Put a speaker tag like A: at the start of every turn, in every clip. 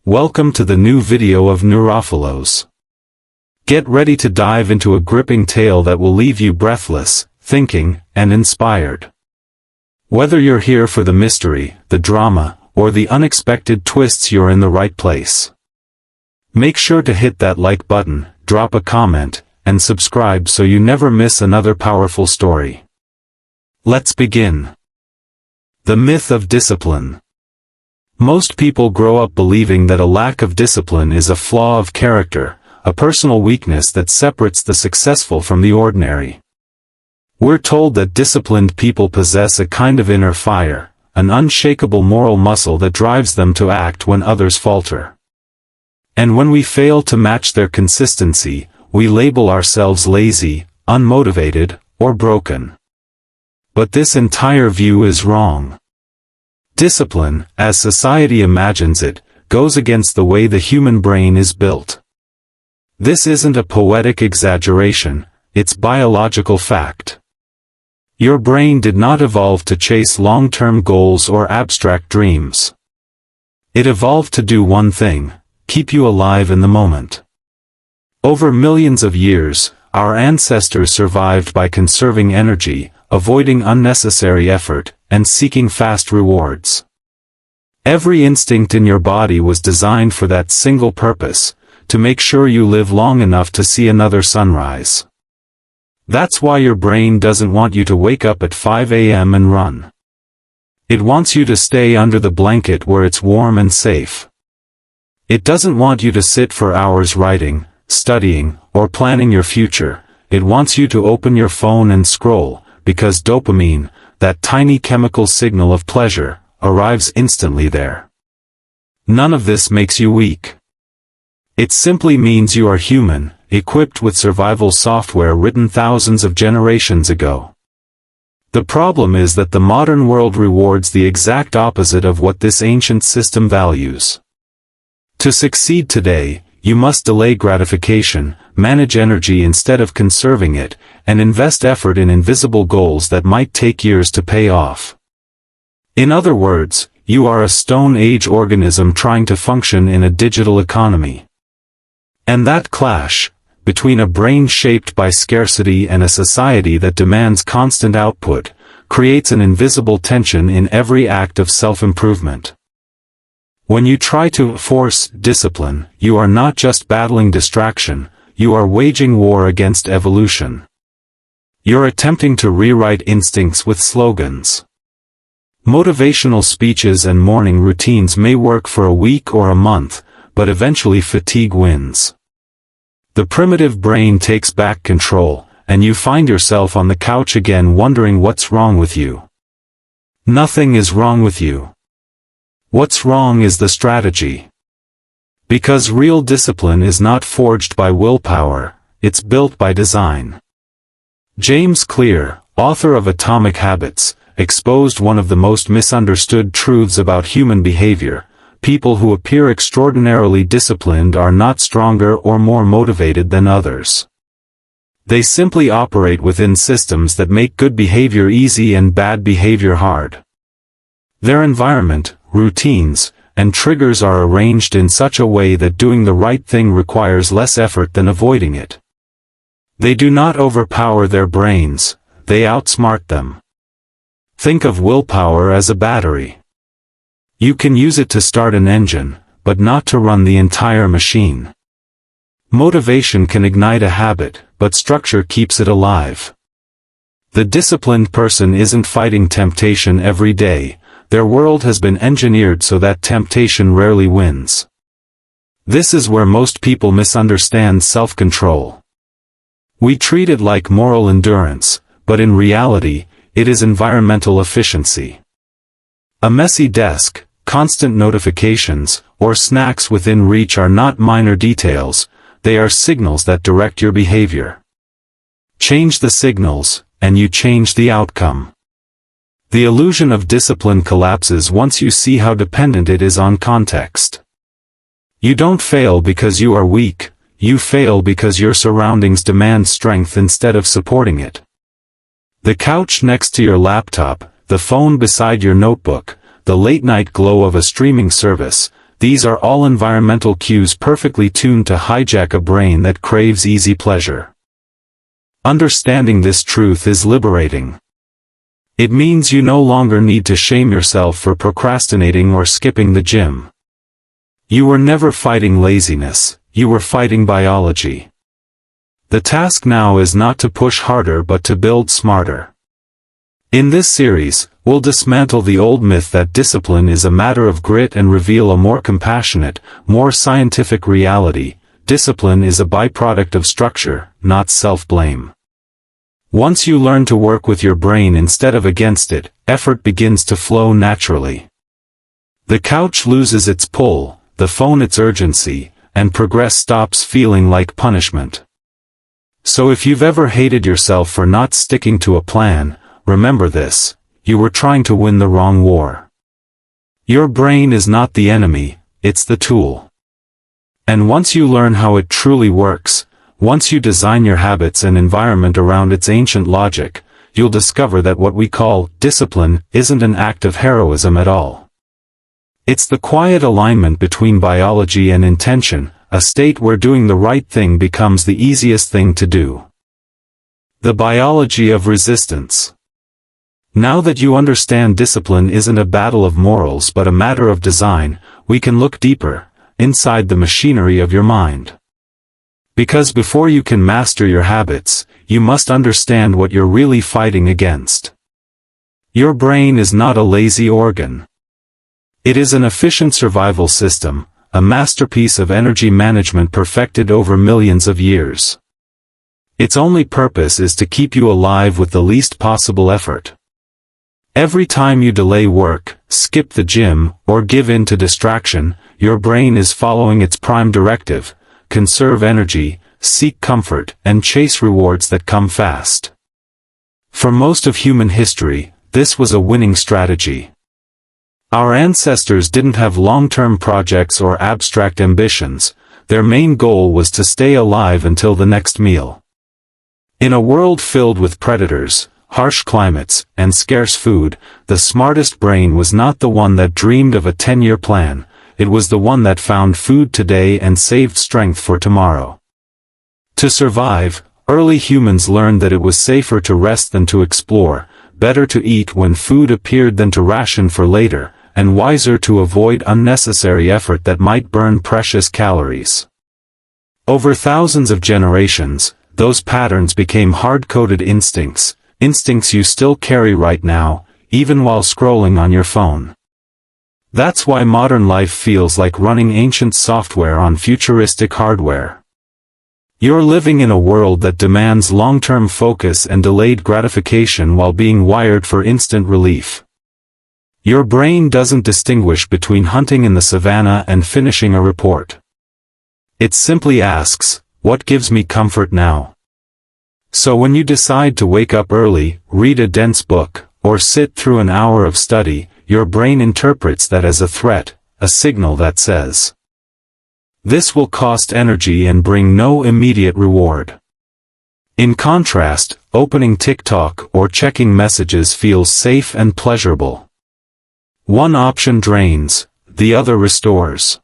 A: Welcome to the new video of NeuroPhilos. Get ready to dive into a gripping tale that will leave you breathless, thinking, and inspired. Whether you're here for the mystery, the drama, or the unexpected twists, you're in the right place. Make sure to hit that like button, drop a comment, and subscribe so you never miss another powerful story. Let's begin. The myth of discipline. Most people grow up believing that a lack of discipline is a flaw of character, a personal weakness that separates the successful from the ordinary. We're told that disciplined people possess a kind of inner fire, an unshakable moral muscle that drives them to act when others falter. And when we fail to match their consistency, we label ourselves lazy, unmotivated, or broken. But this entire view is wrong. Discipline, as society imagines it, goes against the way the human brain is built. This isn't a poetic exaggeration, it's biological fact. Your brain did not evolve to chase long-term goals or abstract dreams. It evolved to do one thing: keep you alive in the moment. Over millions of years, our ancestors survived by conserving energy, avoiding unnecessary effort, and seeking fast rewards. Every instinct in your body was designed for that single purpose, to make sure you live long enough to see another sunrise. That's why your brain doesn't want you to wake up at 5 a.m. and run. It wants you to stay under the blanket where it's warm and safe. It doesn't want you to sit for hours writing, studying, or planning your future. It wants you to open your phone and scroll, because dopamine, that tiny chemical signal of pleasure, arrives instantly there. None of this makes you weak. It simply means you are human, equipped with survival software written thousands of generations ago. The problem is that the modern world rewards the exact opposite of what this ancient system values. To succeed today, you must delay gratification, manage energy instead of conserving it, and invest effort in invisible goals that might take years to pay off. In other words, you are a Stone Age organism trying to function in a digital economy. And that clash, between a brain shaped by scarcity and a society that demands constant output, creates an invisible tension in every act of self-improvement. When you try to force discipline, you are not just battling distraction, you are waging war against evolution. You're attempting to rewrite instincts with slogans. Motivational speeches and morning routines may work for a week or a month, but eventually fatigue wins. The primitive brain takes back control, and you find yourself on the couch again wondering what's wrong with you. Nothing is wrong with you. What's wrong is the strategy. Because real discipline is not forged by willpower, it's built by design. James Clear, author of Atomic Habits, exposed one of the most misunderstood truths about human behavior: people who appear extraordinarily disciplined are not stronger or more motivated than others. They simply operate within systems that make good behavior easy and bad behavior hard. Their environment, routines, and triggers are arranged in such a way that doing the right thing requires less effort than avoiding it. They do not overpower their brains, they outsmart them. Think of willpower as a battery. You can use it to start an engine, but not to run the entire machine. Motivation can ignite a habit, but structure keeps it alive. The disciplined person isn't fighting temptation every day. Their world has been engineered so that temptation rarely wins. This is where most people misunderstand self-control. We treat it like moral endurance, but in reality, it is environmental efficiency. A messy desk, constant notifications, or snacks within reach are not minor details, they are signals that direct your behavior. Change the signals, and you change the outcome. The illusion of discipline collapses once you see how dependent it is on context. You don't fail because you are weak, you fail because your surroundings demand strength instead of supporting it. The couch next to your laptop, the phone beside your notebook, the late-night glow of a streaming service, these are all environmental cues perfectly tuned to hijack a brain that craves easy pleasure. Understanding this truth is liberating. It means you no longer need to shame yourself for procrastinating or skipping the gym. You were never fighting laziness, you were fighting biology. The task now is not to push harder but to build smarter. In this series, we'll dismantle the old myth that discipline is a matter of grit and reveal a more compassionate, more scientific reality. Discipline is a byproduct of structure, not self-blame. Once you learn to work with your brain instead of against it, effort begins to flow naturally. The couch loses its pull, the phone its urgency, and progress stops feeling like punishment. So if you've ever hated yourself for not sticking to a plan, remember this: you were trying to win the wrong war. Your brain is not the enemy, it's the tool. And once you learn how it truly works, once you design your habits and environment around its ancient logic, you'll discover that what we call discipline isn't an act of heroism at all. It's the quiet alignment between biology and intention, a state where doing the right thing becomes the easiest thing to do. The biology of resistance. Now that you understand discipline isn't a battle of morals but a matter of design, we can look deeper, inside the machinery of your mind. Because before you can master your habits, you must understand what you're really fighting against. Your brain is not a lazy organ. It is an efficient survival system, a masterpiece of energy management perfected over millions of years. Its only purpose is to keep you alive with the least possible effort. Every time you delay work, skip the gym, or give in to distraction, your brain is following its prime directive: conserve energy, seek comfort, and chase rewards that come fast. For most of human history, this was a winning strategy. Our ancestors didn't have long-term projects or abstract ambitions. Their main goal was to stay alive until the next meal. In a world filled with predators, harsh climates, and scarce food, the smartest brain was not the one that dreamed of a 10-year plan, it was the one that found food today and saved strength for tomorrow. To survive, early humans learned that it was safer to rest than to explore, better to eat when food appeared than to ration for later, and wiser to avoid unnecessary effort that might burn precious calories. Over thousands of generations, those patterns became hard-coded instincts, instincts you still carry right now, even while scrolling on your phone. That's why modern life feels like running ancient software on futuristic hardware. You're living in a world that demands long-term focus and delayed gratification while being wired for instant relief. Your brain doesn't distinguish between hunting in the savannah and finishing a report. It simply asks, what gives me comfort now? So when you decide to wake up early, read a dense book, or sit through an hour of study, your brain interprets that as a threat, a signal that says, this will cost energy and bring no immediate reward. In contrast, opening TikTok or checking messages feels safe and pleasurable. One option drains, the other restores.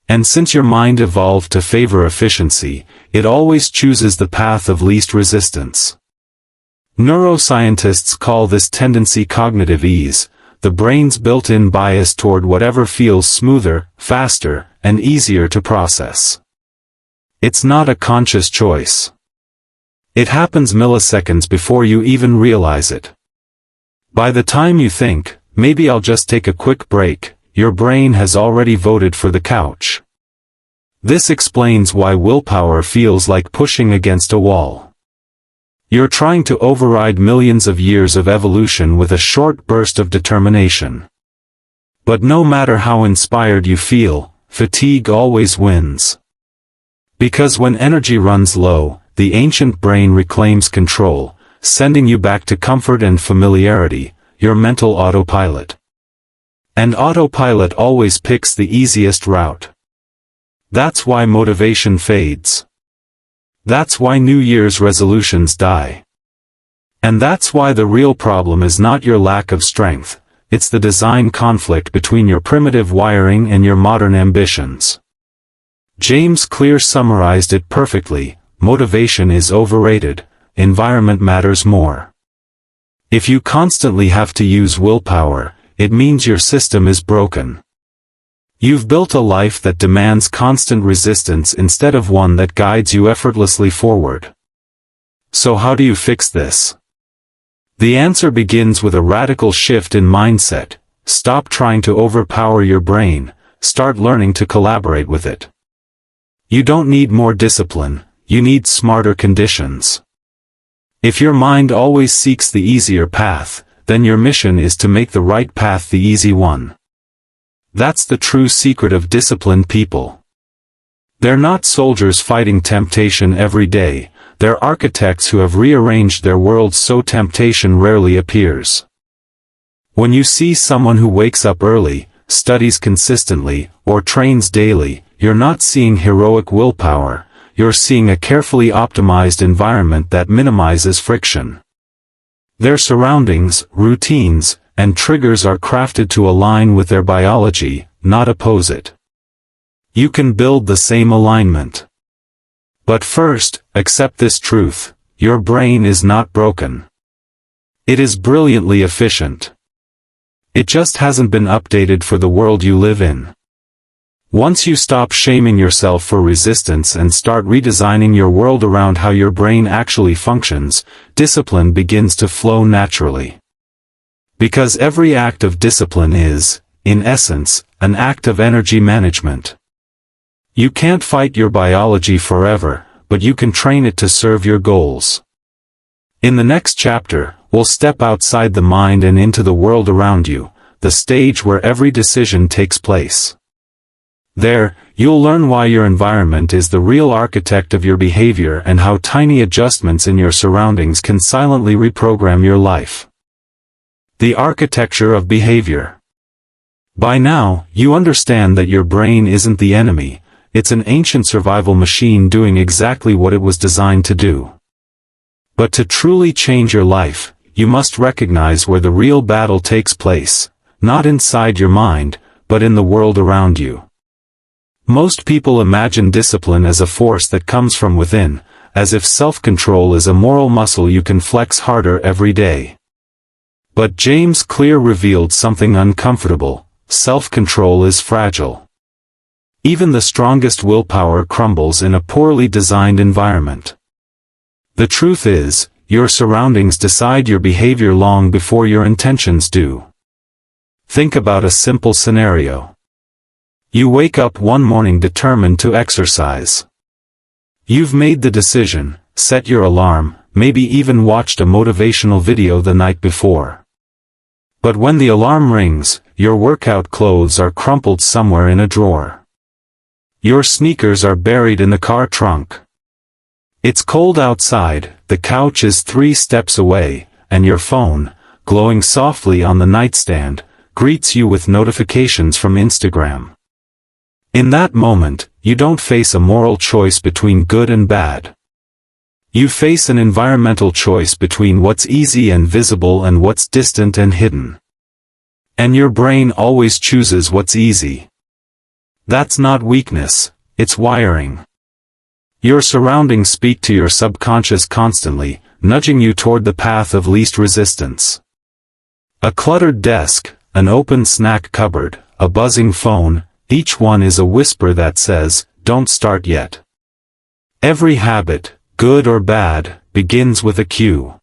A: And since your mind evolved to favor efficiency, it always chooses the path of least resistance. Neuroscientists call this tendency cognitive ease, the brain's built-in bias toward whatever feels smoother, faster, and easier to process. It's not a conscious choice. It happens milliseconds before you even realize it. By the time you think, maybe I'll just take a quick break, your brain has already voted for the couch. This explains why willpower feels like pushing against a wall. You're trying to override millions of years of evolution with a short burst of determination. But no matter how inspired you feel, fatigue always wins. Because when energy runs low, the ancient brain reclaims control, sending you back to comfort and familiarity, your mental autopilot. And autopilot always picks the easiest route. That's why motivation fades. That's why New Year's resolutions die. And that's why the real problem is not your lack of strength, it's the design conflict between your primitive wiring and your modern ambitions. James Clear summarized it perfectly: motivation is overrated, environment matters more. If you constantly have to use willpower, it means your system is broken. You've built a life that demands constant resistance instead of one that guides you effortlessly forward. So how do you fix this? The answer begins with a radical shift in mindset. Stop trying to overpower your brain, start learning to collaborate with it. You don't need more discipline, you need smarter conditions. If your mind always seeks the easier path, then your mission is to make the right path the easy one. That's the true secret of disciplined people. They're not soldiers fighting temptation every day, they're architects who have rearranged their worlds so temptation rarely appears. When you see someone who wakes up early, studies consistently, or trains daily, you're not seeing heroic willpower, you're seeing a carefully optimized environment that minimizes friction. Their surroundings, routines, and triggers are crafted to align with their biology, not oppose it. You can build the same alignment. But first, accept this truth: your brain is not broken. It is brilliantly efficient. It just hasn't been updated for the world you live in. Once you stop shaming yourself for resistance and start redesigning your world around how your brain actually functions, discipline begins to flow naturally. Because every act of discipline is, in essence, an act of energy management. You can't fight your biology forever, but you can train it to serve your goals. In the next chapter, we'll step outside the mind and into the world around you, the stage where every decision takes place. There, you'll learn why your environment is the real architect of your behavior and how tiny adjustments in your surroundings can silently reprogram your life. The architecture of behavior. By now, you understand that your brain isn't the enemy, it's an ancient survival machine doing exactly what it was designed to do. But to truly change your life, you must recognize where the real battle takes place, not inside your mind, but in the world around you. Most people imagine discipline as a force that comes from within, as if self-control is a moral muscle you can flex harder every day. But James Clear revealed something uncomfortable: self-control is fragile. Even the strongest willpower crumbles in a poorly designed environment. The truth is, your surroundings decide your behavior long before your intentions do. Think about a simple scenario. You wake up one morning determined to exercise. You've made the decision, set your alarm, maybe even watched a motivational video the night before. But when the alarm rings, your workout clothes are crumpled somewhere in a drawer. Your sneakers are buried in the car trunk. It's cold outside, the couch is 3 steps away, and your phone, glowing softly on the nightstand, greets you with notifications from Instagram. In that moment, you don't face a moral choice between good and bad. You face an environmental choice between what's easy and visible and what's distant and hidden. And your brain always chooses what's easy. That's not weakness, it's wiring. Your surroundings speak to your subconscious constantly, nudging you toward the path of least resistance. A cluttered desk, an open snack cupboard, a buzzing phone, each one is a whisper that says, "Don't start yet." Every habit, good or bad, begins with a cue.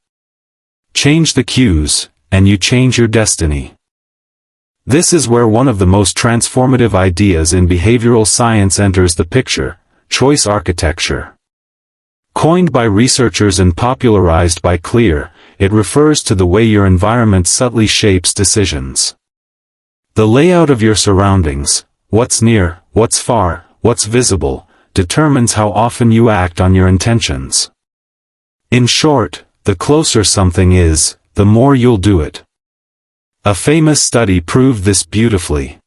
A: Change the cues, and you change your destiny. This is where one of the most transformative ideas in behavioral science enters the picture: choice architecture. Coined by researchers and popularized by Clear, it refers to the way your environment subtly shapes decisions. The layout of your surroundings, what's near, what's far, what's visible, determines how often you act on your intentions. In short, the closer something is, the more you'll do it. A famous study proved this beautifully.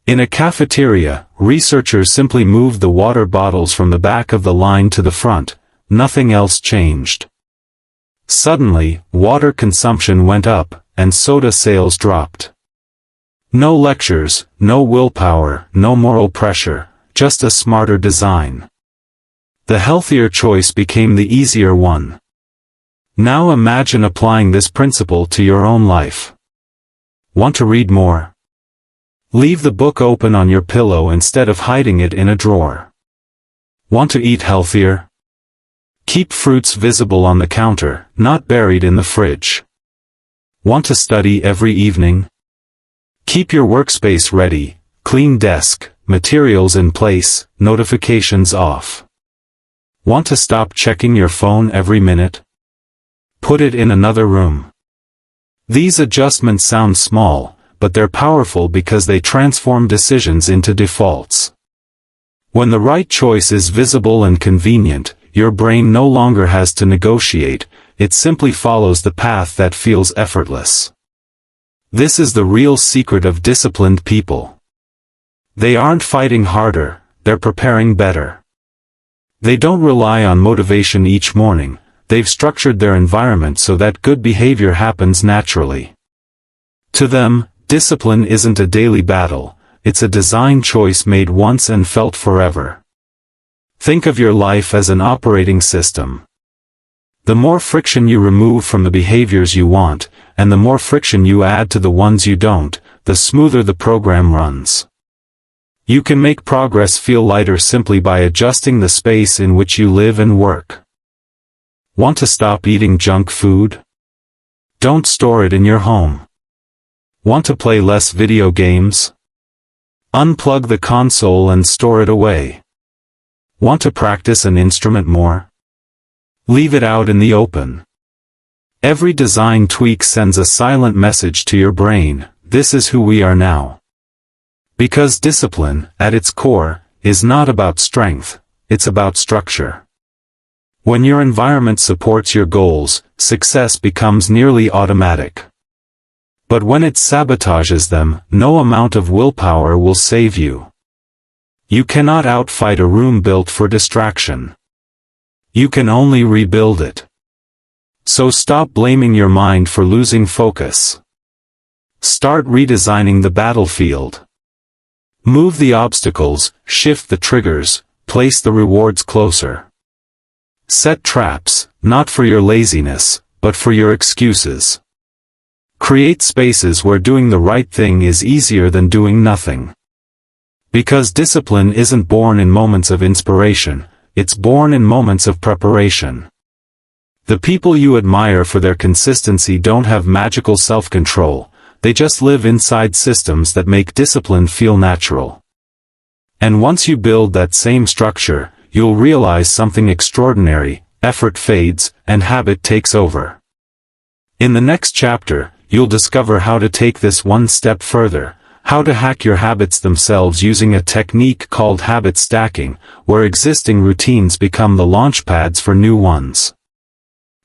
A: In a cafeteria, researchers simply moved the water bottles from the back of the line to the front, nothing else changed. Suddenly, water consumption went up, and soda sales dropped. No lectures, no willpower, no moral pressure, just a smarter design. The healthier choice became the easier one. Now imagine applying this principle to your own life. Want to read more? Leave the book open on your pillow instead of hiding it in a drawer. Want to eat healthier? Keep fruits visible on the counter, not buried in the fridge. Want to study every evening? Keep your workspace ready, clean desk, materials in place, notifications off. Want to stop checking your phone every minute? Put it in another room. These adjustments sound small, but they're powerful because they transform decisions into defaults. When the right choice is visible and convenient, your brain no longer has to negotiate, it simply follows the path that feels effortless. This is the real secret of disciplined people. They aren't fighting harder, they're preparing better. They don't rely on motivation each morning, they've structured their environment so that good behavior happens naturally. To them, discipline isn't a daily battle, it's a design choice made once and felt forever. Think of your life as an operating system. The more friction you remove from the behaviors you want, and the more friction you add to the ones you don't, the smoother the program runs. You can make progress feel lighter simply by adjusting the space in which you live and work. Want to stop eating junk food? Don't store it in your home. Want to play less video games? Unplug the console and store it away. Want to practice an instrument more? Leave it out in the open. Every design tweak sends a silent message to your brain, this is who we are now. Because discipline, at its core, is not about strength, it's about structure. When your environment supports your goals, success becomes nearly automatic. But when it sabotages them, no amount of willpower will save you. You cannot outfight a room built for distraction. You can only rebuild it. So stop blaming your mind for losing focus. Start redesigning the battlefield. Move the obstacles, shift the triggers, place the rewards closer. Set traps, not for your laziness, but for your excuses. Create spaces where doing the right thing is easier than doing nothing. Because discipline isn't born in moments of inspiration, it's born in moments of preparation. The people you admire for their consistency don't have magical self-control, they just live inside systems that make discipline feel natural. And once you build that same structure, you'll realize something extraordinary, effort fades, and habit takes over. In the next chapter, you'll discover how to take this one step further, how to hack your habits themselves using a technique called habit stacking, where existing routines become the launchpads for new ones.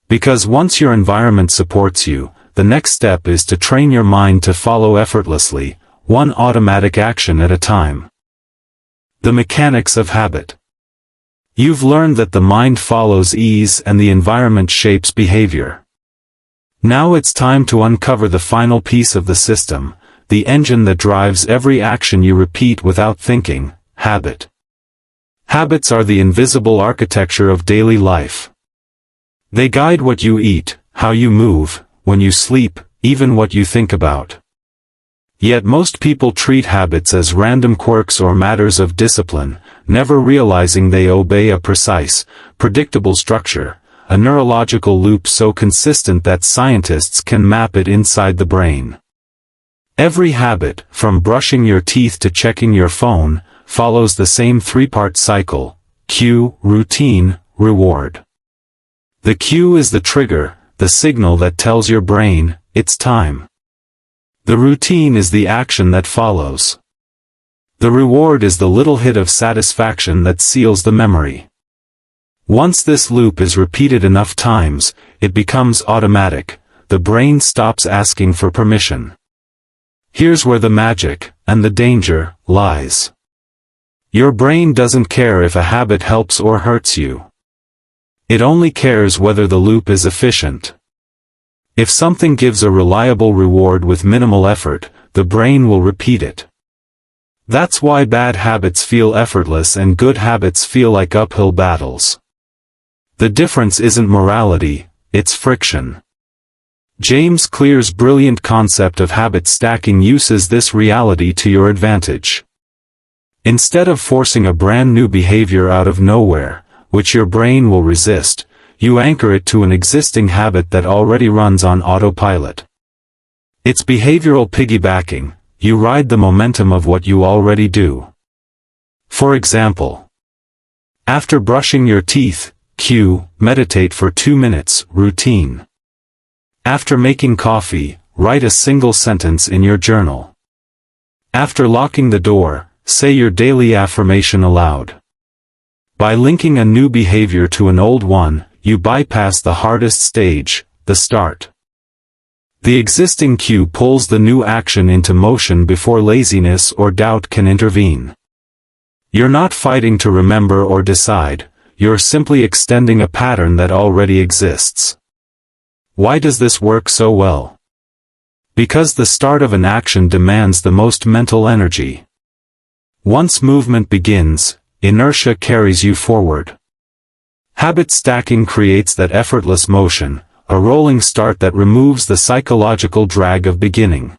A: Because once your environment supports you, the next step is to train your mind to follow effortlessly, one automatic action at a time. The mechanics of habit. You've learned that the mind follows ease and the environment shapes behavior. Now it's time to uncover the final piece of the system, the engine that drives every action you repeat without thinking, habit. Habits are the invisible architecture of daily life. They guide what you eat, how you move, when you sleep, even what you think about. Yet most people treat habits as random quirks or matters of discipline, never realizing they obey a precise, predictable structure, a neurological loop so consistent that scientists can map it inside the brain. Every habit, from brushing your teeth to checking your phone, follows the same three-part cycle: cue, routine, reward. The cue is the trigger, the signal that tells your brain, it's time. The routine is the action that follows. The reward is the little hit of satisfaction that seals the memory. Once this loop is repeated enough times, it becomes automatic, the brain stops asking for permission. Here's where the magic, and the danger, lies. Your brain doesn't care if a habit helps or hurts you. It only cares whether the loop is efficient. If something gives a reliable reward with minimal effort, the brain will repeat it. That's why bad habits feel effortless and good habits feel like uphill battles. The difference isn't morality, it's friction. James Clear's brilliant concept of habit stacking uses this reality to your advantage. Instead of forcing a brand new behavior out of nowhere, which your brain will resist, you anchor it to an existing habit that already runs on autopilot. It's behavioral piggybacking. You ride the momentum of what you already do. For example, after brushing your teeth, cue, meditate for 2 minutes, routine. After making coffee, write a single sentence in your journal. After locking the door, say your daily affirmation aloud. By linking a new behavior to an old one, you bypass the hardest stage, the start. The existing cue pulls the new action into motion before laziness or doubt can intervene. You're not fighting to remember or decide, you're simply extending a pattern that already exists. Why does this work so well? Because the start of an action demands the most mental energy. Once movement begins, inertia carries you forward. Habit stacking creates that effortless motion, a rolling start that removes the psychological drag of beginning.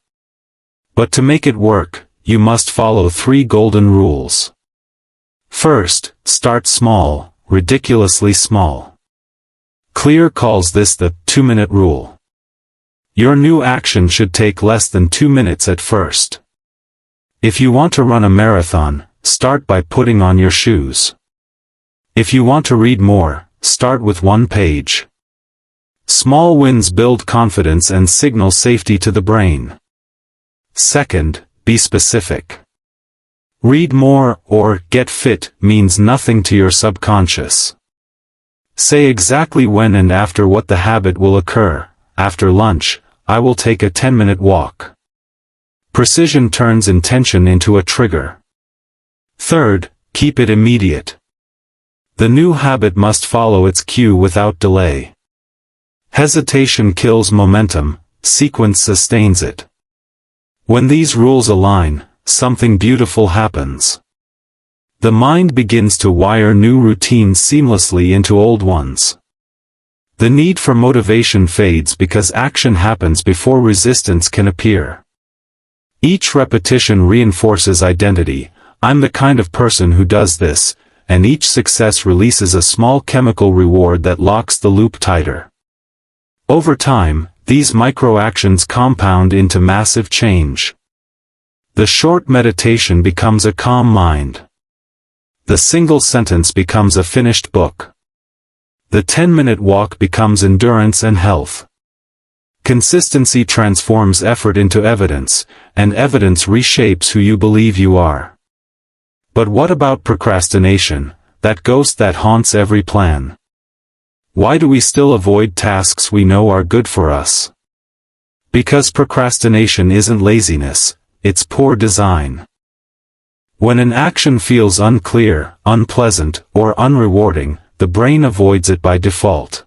A: But to make it work, you must follow 3 golden rules. First, start small, ridiculously small. Clear calls this the 2-minute rule. Your new action should take less than 2 minutes at first. If you want to run a marathon, start by putting on your shoes. If you want to read more, start with 1 page. Small wins build confidence and signal safety to the brain. Second, be specific. Read more or get fit means nothing to your subconscious. Say exactly when and after what the habit will occur. After lunch, I will take a 10-minute walk. Precision turns intention into a trigger. Third, keep it immediate. The new habit must follow its cue without delay. Hesitation kills momentum, sequence sustains it. When these rules align, something beautiful happens. The mind begins to wire new routines seamlessly into old ones. The need for motivation fades because action happens before resistance can appear. Each repetition reinforces identity. I'm the kind of person who does this, and each success releases a small chemical reward that locks the loop tighter. Over time, these micro-actions compound into massive change. The short meditation becomes a calm mind. The single sentence becomes a finished book. The 10-minute walk becomes endurance and health. Consistency transforms effort into evidence, and evidence reshapes who you believe you are. But what about procrastination, that ghost that haunts every plan? Why do we still avoid tasks we know are good for us? Because procrastination isn't laziness, it's poor design. When an action feels unclear, unpleasant, or unrewarding, the brain avoids it by default.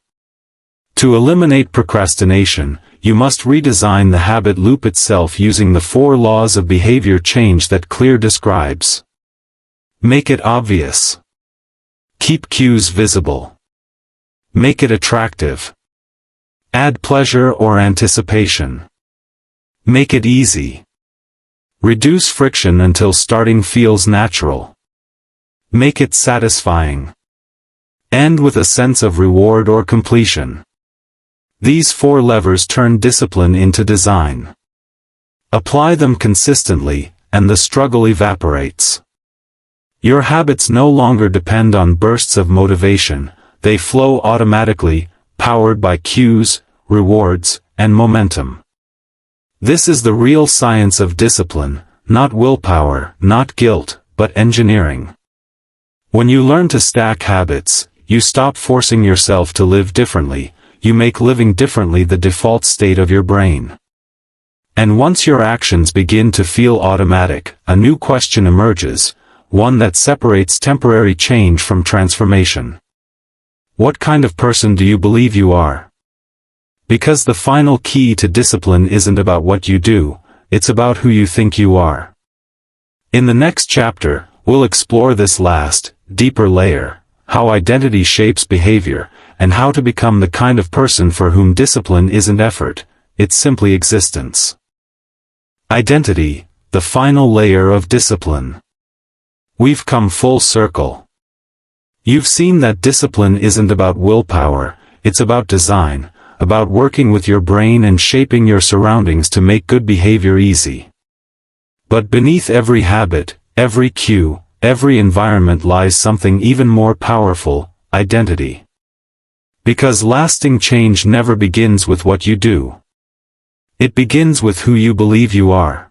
A: To eliminate procrastination, you must redesign the habit loop itself using the 4 laws of behavior change that Clear describes. Make it obvious. Keep cues visible. Make it attractive. Add pleasure or anticipation. Make it easy. Reduce friction until starting feels natural. Make it satisfying. End with a sense of reward or completion. These 4 levers turn discipline into design. Apply them consistently, and the struggle evaporates. Your habits no longer depend on bursts of motivation. They flow automatically, powered by cues, rewards, and momentum. This is the real science of discipline, not willpower, not guilt, but engineering. When you learn to stack habits, you stop forcing yourself to live differently, you make living differently the default state of your brain. And once your actions begin to feel automatic, a new question emerges, one that separates temporary change from transformation. What kind of person do you believe you are? Because the final key to discipline isn't about what you do, it's about who you think you are. In the next chapter, we'll explore this last, deeper layer, how identity shapes behavior, and how to become the kind of person for whom discipline isn't effort, it's simply existence. Identity, the final layer of discipline. We've come full circle. You've seen that discipline isn't about willpower, it's about design, about working with your brain and shaping your surroundings to make good behavior easy. But beneath every habit, every cue, every environment lies something even more powerful, identity. Because lasting change never begins with what you do. It begins with who you believe you are.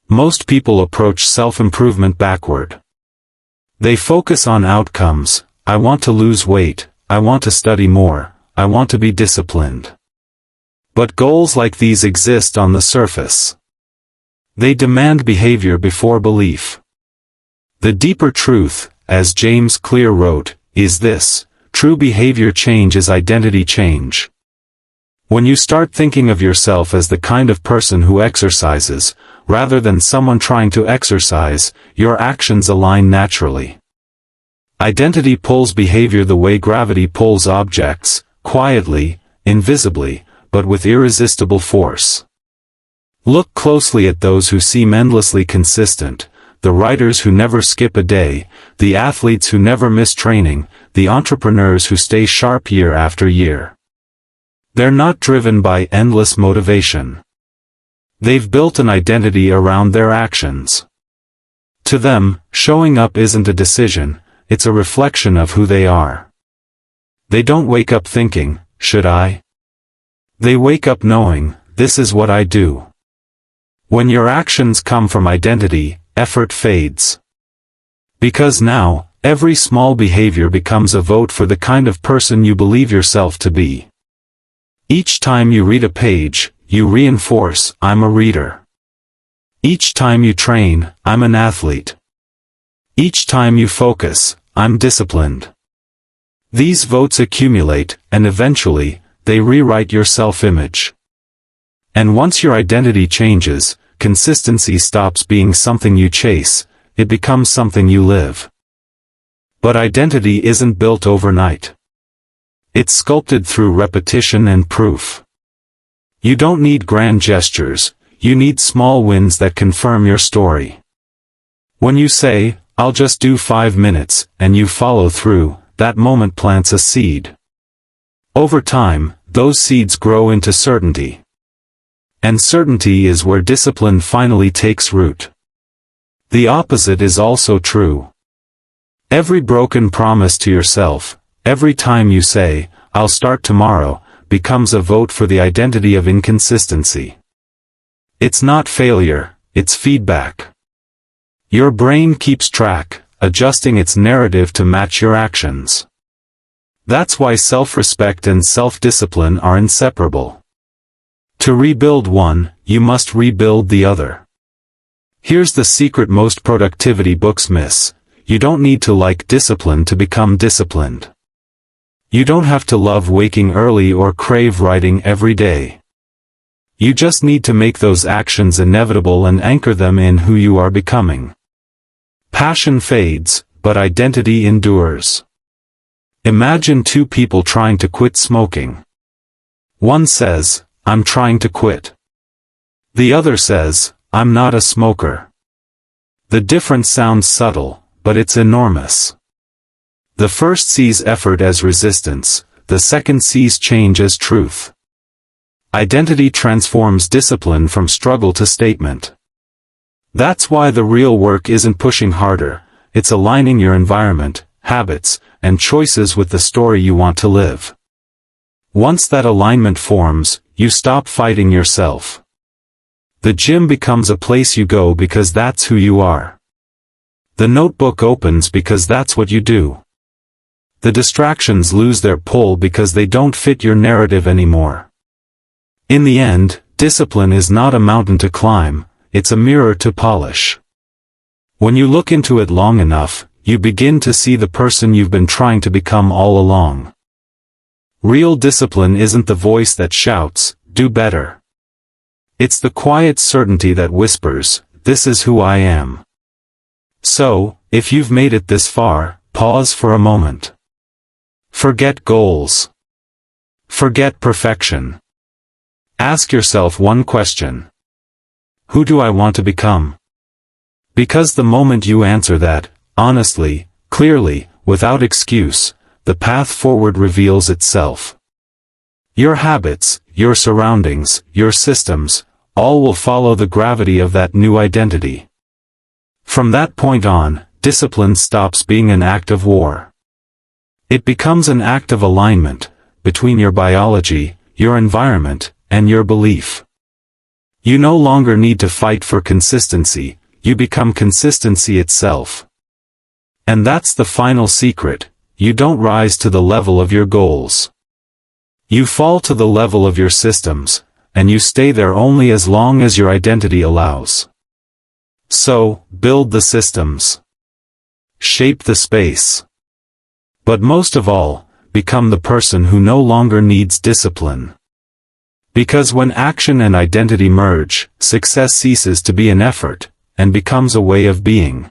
A: Most people approach self-improvement backward. They focus on outcomes. I want to lose weight, I want to study more, I want to be disciplined. But goals like these exist on the surface. They demand behavior before belief. The deeper truth, as James Clear wrote, is this: true behavior change is identity change. When you start thinking of yourself as the kind of person who exercises, rather than someone trying to exercise, your actions align naturally. Identity pulls behavior the way gravity pulls objects, quietly, invisibly, but with irresistible force. Look closely at those who seem endlessly consistent, the writers who never skip a day, the athletes who never miss training, the entrepreneurs who stay sharp year after year. They're not driven by endless motivation. They've built an identity around their actions. To them, showing up isn't a decision, it's a reflection of who they are. They don't wake up thinking, should I? They wake up knowing, this is what I do. When your actions come from identity, effort fades. Because now, every small behavior becomes a vote for the kind of person you believe yourself to be. Each time you read a page, you reinforce, I'm a reader. Each time you train, I'm an athlete. Each time you focus, I'm disciplined. These votes accumulate, and eventually, they rewrite your self-image. And once your identity changes, consistency stops being something you chase, it becomes something you live. But identity isn't built overnight. It's sculpted through repetition and proof. You don't need grand gestures, you need small wins that confirm your story. When you say, I'll just do 5 minutes, and you follow through, that moment plants a seed. Over time, those seeds grow into certainty. And certainty is where discipline finally takes root. The opposite is also true. Every broken promise to yourself, every time you say, I'll start tomorrow, becomes a vote for the identity of inconsistency. It's not failure, it's feedback. Your brain keeps track, adjusting its narrative to match your actions. That's why self-respect and self-discipline are inseparable. To rebuild one, you must rebuild the other. Here's the secret most productivity books miss: you don't need to like discipline to become disciplined. You don't have to love waking early or crave writing every day. You just need to make those actions inevitable and anchor them in who you are becoming. Passion fades, but identity endures. Imagine two people trying to quit smoking. One says, I'm trying to quit. The other says, I'm not a smoker. The difference sounds subtle, but it's enormous. The first sees effort as resistance, the second sees change as truth. Identity transforms discipline from struggle to statement. That's why the real work isn't pushing harder, it's aligning your environment, habits, and choices with the story you want to live. Once that alignment forms, you stop fighting yourself. The gym becomes a place you go because that's who you are. The notebook opens because that's what you do. The distractions lose their pull because they don't fit your narrative anymore. In the end, discipline is not a mountain to climb, it's a mirror to polish. When you look into it long enough, you begin to see the person you've been trying to become all along. Real discipline isn't the voice that shouts, "Do better." It's the quiet certainty that whispers, "This is who I am." So, if you've made it this far, pause for a moment. Forget goals. Forget perfection. Ask yourself one question. Who do I want to become? Because the moment you answer that, honestly, clearly, without excuse, the path forward reveals itself. Your habits, your surroundings, your systems, all will follow the gravity of that new identity. From that point on, discipline stops being an act of war. It becomes an act of alignment, between your biology, your environment, and your belief. You no longer need to fight for consistency, you become consistency itself. And that's the final secret, you don't rise to the level of your goals. You fall to the level of your systems, and you stay there only as long as your identity allows. So, build the systems. Shape the space. But most of all, become the person who no longer needs discipline. Because when action and identity merge, success ceases to be an effort, and becomes a way of being.